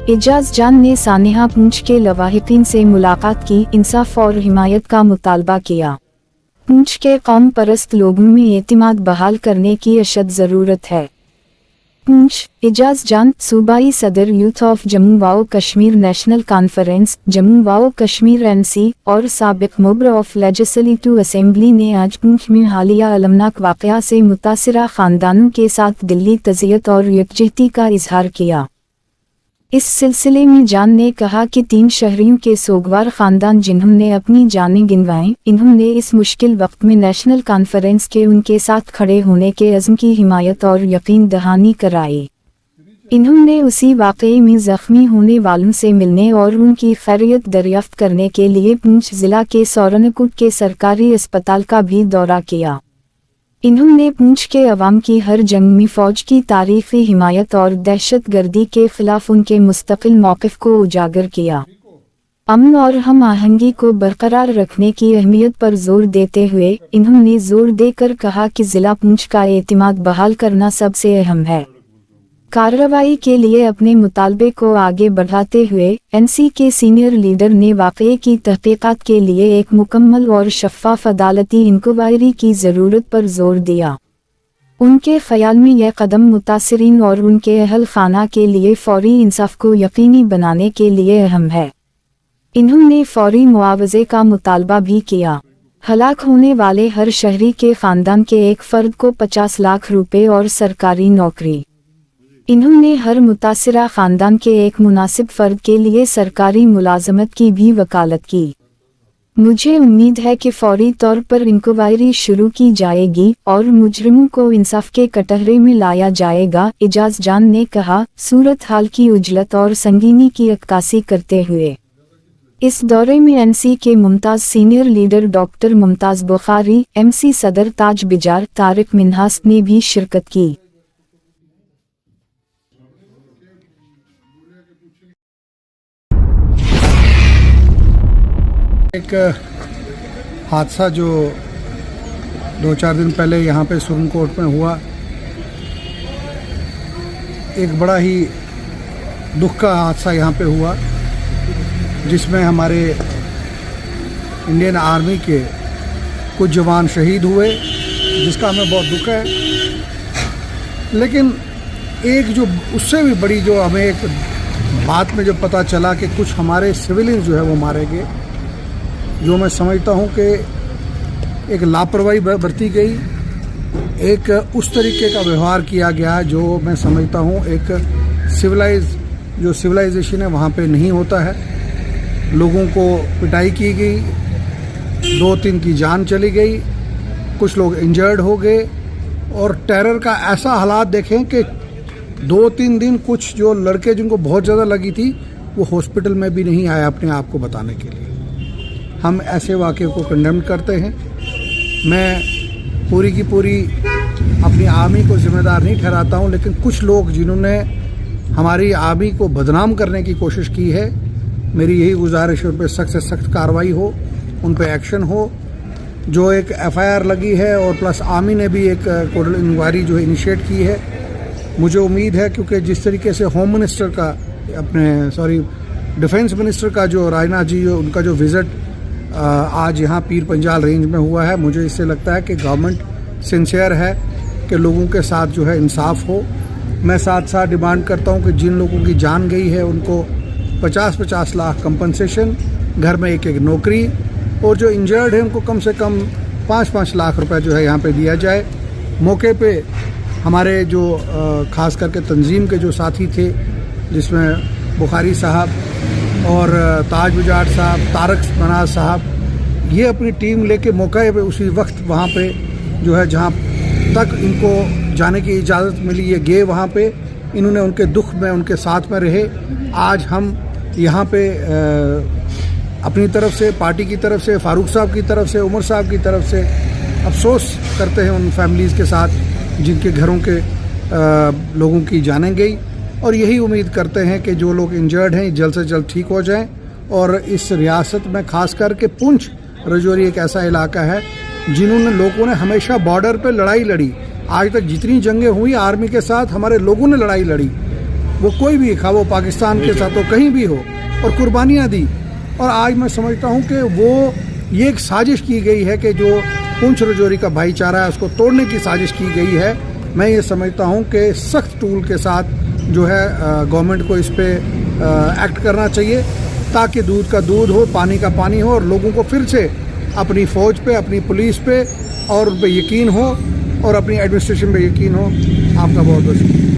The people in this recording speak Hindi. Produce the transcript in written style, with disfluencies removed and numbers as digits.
एजाज जान ने सानेहा पूंछ के लवाहिकीन से मुलाकात की, इंसाफ और हिमायत का मुतालबा किया। पूंछ के कौम परस्त लोगों में एतिमाद बहाल करने की अशद ज़रूरत है। पूंछ, एजाज जान, सूबाई सदर यूथ ऑफ जम्मू व कश्मीर नेशनल कॉन्फ्रेंस जम्मू व कश्मीर NC और साबिक मेंबर ऑफ लेजिस्लेटिव असेंबली ने आज पूंछ में हालिया अलमनाक वाक़या से मुतासिरा ख़ानदानों के साथ दिली तज़ियत और यकजहती का इजहार किया। इस सिलसिले में जान ने कहा कि 3 शहरियों के सोगवार ख़ानदान जिन्होंने अपनी जानें गिनवाईं, इन्होंने इस मुश्किल वक्त में नेशनल कॉन्फ्रेंस के उनके साथ खड़े होने के अज़्म की हिमायत और यकीन दहानी कराई। इन्होंने उसी वाक़ये में ज़ख्मी होने वालों से मिलने और उनकी खैरियत दरियाफ्त करने के लिए पूंछ ज़िला के सौरनकोट के सरकारी अस्पताल का भी दौरा किया। इन्होंने पूंछ के अवाम की हर जंग में फ़ौज की तारीख़ी हिमायत और दहशत गर्दी के ख़िलाफ़ उनके मुस्तकिल मौक़िफ़ को उजागर किया। अमन और हम आहंगी को बरकरार रखने की अहमियत पर जोर देते हुए इन्होंने जोर देकर कहा कि ज़िला पूंछ का एतिमाद बहाल करना सबसे अहम है। कार्रवाई के लिए अपने मुतालबे को आगे बढ़ाते हुए NC के सीनियर लीडर ने वाक़ये की तहक़ीक़ात के लिए एक मुकम्मल और शफ़ाफ़ अदालती इंक्वायरी की ज़रूरत पर जोर दिया। उनके ख़याल में यह कदम मुतासिरीन और उनके अहल खाना के लिए फ़ौरी इंसाफ को यकीनी बनाने के लिए अहम है। इन्होंने फ़ौरी मुआवज़े का मुतालबा भी किया। हलाक होने वाले हर शहरी के ख़ानदान के एक फ़र्द को 50 लाख रुपए और सरकारी नौकरी। इन्होंने हर मुतासिरा ख़ानदान के एक मुनासिब फ़र्द के लिए सरकारी मुलाजमत की भी वकालत की। मुझे उम्मीद है कि फ़ौरी तौर पर इंक्वायरी शुरू की जाएगी और मुजरिमों को इंसाफ के कटहरे में लाया जाएगा, एजाज जान ने कहा, सूरत हाल की उजलत और संगीनी की अक्कासी करते हुए। इस दौरे में NC के Mumtaz senior leader doctor Mumtaz Bukhari, MC सदर ताज बिजार, तारिक मिन्हास ने भी शिरकत की। एक हादसा जो 2-4 दिन पहले यहाँ पे सुरनकोट में हुआ, एक बड़ा ही दुख का हादसा यहाँ पे हुआ, जिसमें हमारे इंडियन आर्मी के कुछ जवान शहीद हुए, जिसका हमें बहुत दुख है। लेकिन एक जो उससे भी बड़ी जो हमें एक बात में जो पता चला कि कुछ हमारे सिविलियन जो है वो मारे गए, जो मैं समझता हूँ कि एक लापरवाही बरती गई, एक उस तरीके का व्यवहार किया गया जो मैं समझता हूँ एक सिविलाइजेशन है वहाँ पे नहीं होता है। लोगों को पिटाई की गई, 2-3 की जान चली गई, कुछ लोग इंजर्ड हो गए और टेरर का ऐसा हालात देखें कि 2-3 दिन कुछ जो लड़के जिनको बहुत ज़्यादा लगी थी वो हॉस्पिटल में भी नहीं आया अपने आप को बताने के लिए। हम ऐसे वाक़े को कंडेम करते हैं। मैं पूरी की पूरी अपनी आर्मी को ज़िम्मेदार नहीं ठहराता हूं, लेकिन कुछ लोग जिन्होंने हमारी आर्मी को बदनाम करने की कोशिश की है, मेरी यही गुजारिश है उन पर सख्त से सख्त कार्रवाई हो, उन पर एक्शन हो। जो एक FIR लगी है और प्लस आर्मी ने भी एक कोर्ट इंक्वायरी जो इनिशिएट की है, मुझे उम्मीद है क्योंकि जिस तरीके से होम मिनिस्टर का डिफेंस मिनिस्टर का जो राजनाथ जी उनका जो विज़िट आज यहाँ पीर पंजाल रेंज में हुआ है, मुझे इससे लगता है कि गवर्नमेंट सिंसियर है कि लोगों के साथ जो है इंसाफ हो। मैं साथ साथ डिमांड करता हूँ कि जिन लोगों की जान गई है उनको 50-50 लाख कंपनसेशन, घर में एक नौकरी, और जो इंजर्ड है उनको कम से कम 5-5 लाख रुपए जो है यहाँ पे दिया जाए। मौके पे हमारे जो ख़ास करके तंजीम के जो साथी थे, जिसमें बुखारी साहब और ताज बिजार साहब, तारक मनाज साहब, ये अपनी टीम लेके मौके पे उसी वक्त वहाँ पे जो है जहाँ तक इनको जाने की इजाज़त मिली ये गए वहाँ पे। इन्होंने उनके दुख में उनके साथ में रहे। आज हम यहाँ पे अपनी तरफ से, पार्टी की तरफ से, फारूक साहब की तरफ से, उमर साहब की तरफ से अफसोस करते हैं उन फैमिलीज़ के साथ जिनके घरों के लोगों की जानें गई, और यही उम्मीद करते हैं कि जो लोग इंजर्ड हैं जल्द से जल्द ठीक हो जाएं। और इस रियासत में ख़ास करके पुंछ रजौरी एक ऐसा इलाका है जिन्होंने लोगों ने हमेशा बॉर्डर पे लड़ाई लड़ी। आज तक जितनी जंगें हुई आर्मी के साथ हमारे लोगों ने लड़ाई लड़ी, वो कोई भी खा, वो पाकिस्तान के साथ हो, कहीं भी हो, और कुर्बानियाँ दी। और आज मैं समझता हूँ कि वो ये एक साजिश की गई है कि जो पुंछ रजौरी का भाईचारा है उसको तोड़ने की साजिश की गई है। मैं ये समझता हूँ कि सख्त टूल के साथ जो है गवर्नमेंट को इस पे एक्ट करना चाहिए, ताकि दूध का दूध हो, पानी का पानी हो, और लोगों को फिर से अपनी फ़ौज पे, अपनी पुलिस पे और उन पे यकीन हो, और अपनी एडमिनिस्ट्रेशन पे यकीन हो। आपका बहुत बहुत शुक्रिया।